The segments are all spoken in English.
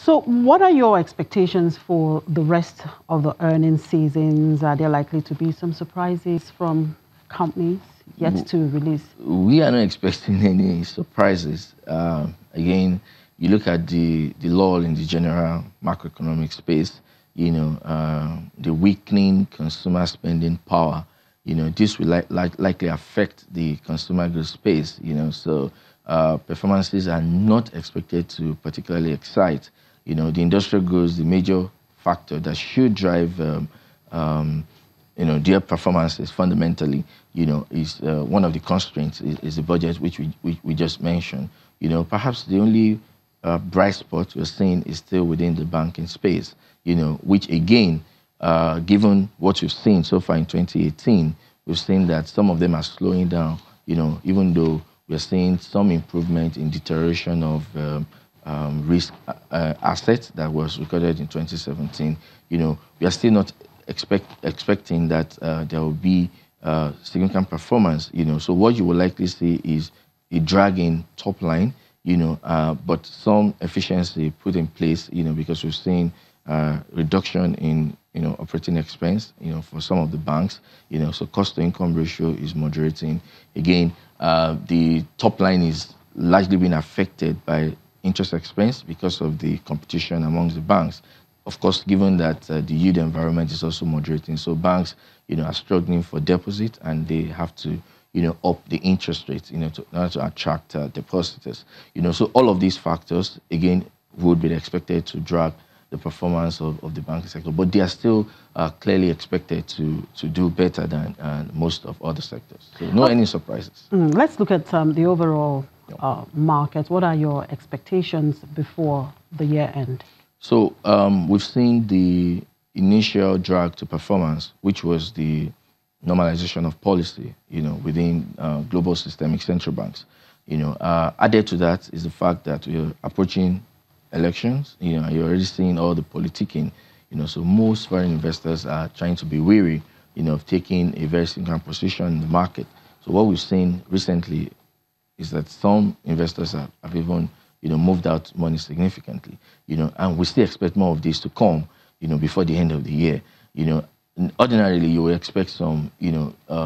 So what are your expectations for the rest of the earnings seasons? Are there likely to be some surprises from companies yet to release? We are not expecting any surprises. Again, you look at the lull in the general macroeconomic space, the weakening consumer spending power, this will likely affect the consumer goods space, so performances are not expected to particularly excite. The industrial goods, the major factor that should drive their performances fundamentally, is one of the constraints is the budget which we just mentioned. Perhaps the only bright spot we're seeing is still within the banking space, which again, given what we've seen so far in 2018, we've seen that some of them are slowing down, even though we're seeing some improvement in deterioration of risk assets that was recorded in 2017. We are still not expecting that there will be significant performance. So what you will likely see is a drag in top line, but some efficiency put in place, because we've seen reduction in operating expense, for some of the banks, so cost to income ratio is moderating. Again, the top line is largely being affected by interest expense because of the competition amongst the banks. Of course, given that the yield environment is also moderating, so banks, are struggling for deposit and they have to, up the interest rates, in order to attract depositors. So all of these factors, again, would be expected to drag the performance of the banking sector, but they are still clearly expected to do better than most of other sectors. So no any surprises. Let's look at the overall market. What are your expectations before the year end? So we've seen the initial drag to performance, which was the normalization of policy, within global systemic central banks. Added to that is the fact that we're approaching elections. You're already seeing all the politicking. So most foreign investors are trying to be wary, of taking a very significant position in the market. So what we've seen recently is that some investors have even, moved out money significantly, and we still expect more of this to come, before the end of the year. Ordinarily, you will expect some,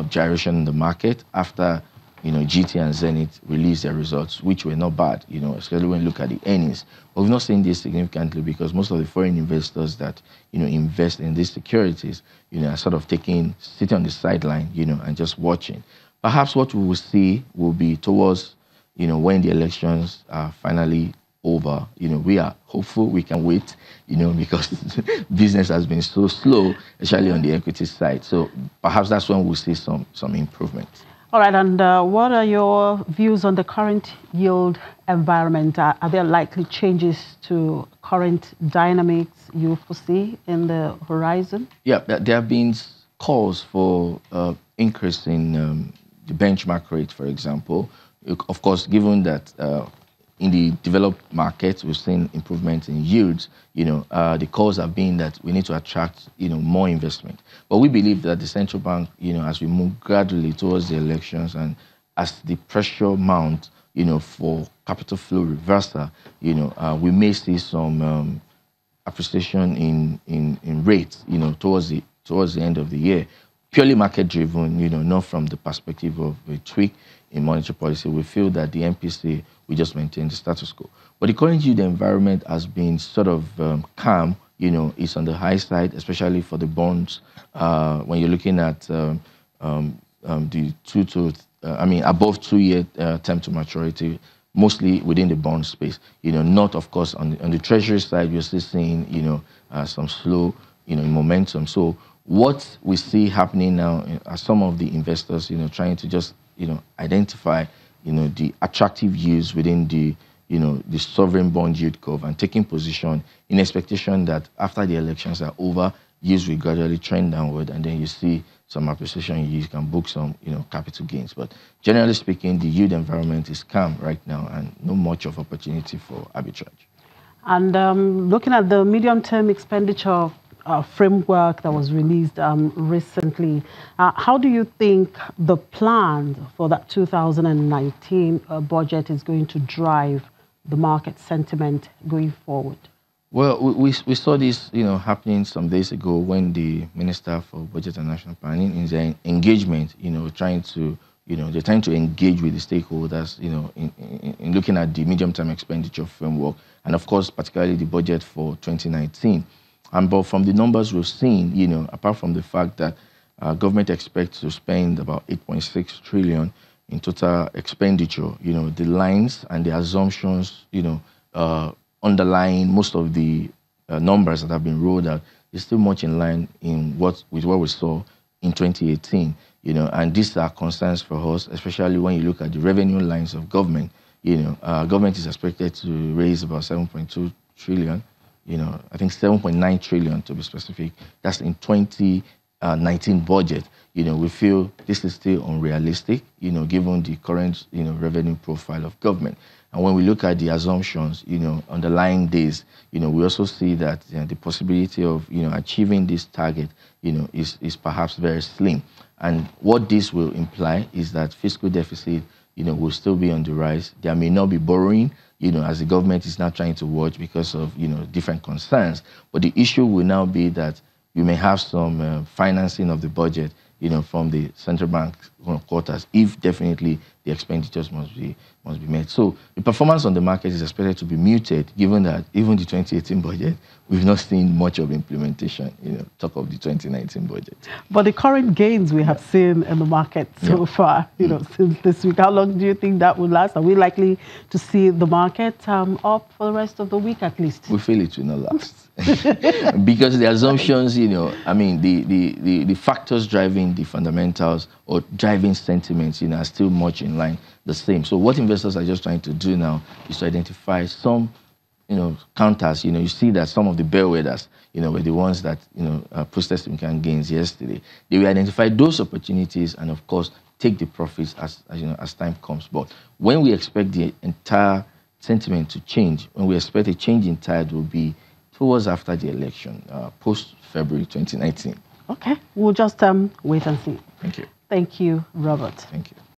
gyration in the market after, GT and Zenith released their results, which were not bad, especially when you look at the earnings. But we've not seen this significantly because most of the foreign investors that, invest in these securities, are sort of sitting on the sideline, and just watching. Perhaps what we will see will be towards, when the elections are finally over. We are hopeful we can wait, because business has been so slow, especially on the equity side. So perhaps that's when we'll see some improvement. All right, and what are your views on the current yield environment? Are there likely changes to current dynamics you foresee in the horizon? Yeah, there have been calls for increase in the benchmark rate, for example. Of course, given that in the developed markets, we've seen improvement in yields. The calls have been that we need to attract, more investment. But we believe that the central bank, as we move gradually towards the elections and as the pressure mounts, for capital flow reversal, we may see some appreciation in rates, towards the end of the year. Purely market driven, not from the perspective of a tweak in monetary policy. We feel that the MPC will just maintain the status quo. But the current yield environment has been sort of calm, it's on the high side, especially for the bonds. When you're looking at the above 2-year term to maturity, mostly within the bond space. Not, of course, on the treasury side, we're still seeing, some slow, momentum. So what we see happening now are some of the investors, trying to just, identify, the attractive yields within the sovereign bond yield curve and taking position in expectation that after the elections are over, yields will gradually trend downward, and then you see some appreciation, you can book some, capital gains. But generally speaking, the yield environment is calm right now and not much of opportunity for arbitrage. And looking at the medium-term expenditure framework that was released recently, how do you think the plan for that 2019 budget is going to drive the market sentiment going forward? Well, we saw this, happening some days ago when the Minister for Budget and National Planning, in their engagement, trying to, they're trying to engage with the stakeholders, in looking at the medium-term expenditure framework, and of course, particularly the budget for 2019. But from the numbers we've seen, apart from the fact that government expects to spend about 8.6 trillion in total expenditure, the lines and the assumptions, underlying most of the numbers that have been rolled out is still much in line with what we saw in 2018. And these are concerns for us, especially when you look at the revenue lines of government. Government is expected to raise about 7.2 trillion. I think 7.9 trillion to be specific. That's in 2019 budget. We feel this is still unrealistic, given the current, revenue profile of government. And when we look at the assumptions, underlying this, we also see that the possibility of, achieving this target, is perhaps very slim. And what this will imply is that fiscal deficit, will still be on the rise. There may not be borrowing, as the government is now trying to watch because of, different concerns. But the issue will now be that you may have some financing of the budget, from the central bank quarters, if definitely the expenditures must be met. So the performance on the market is expected to be muted, given that even the 2018 budget, we've not seen much of implementation, talk of the 2019 budget. But the current gains we have seen in the market so far, since this week, how long do you think that will last? Are we likely to see the market up for the rest of the week at least? We feel it will not last. Because the assumptions, the factors driving the fundamentals or driving sentiments, are still much in line the same. So what investors are just trying to do now is to identify some, counters. You see that some of the bellwethers, were the ones that, posted significant gains yesterday. They will identify those opportunities and, of course, take the profits as time comes. But when we expect the entire sentiment to change, when we expect a change in tide, will be towards after the election, post-February 2019. Okay, we'll just wait and see. Thank you. Thank you, Robert. Thank you.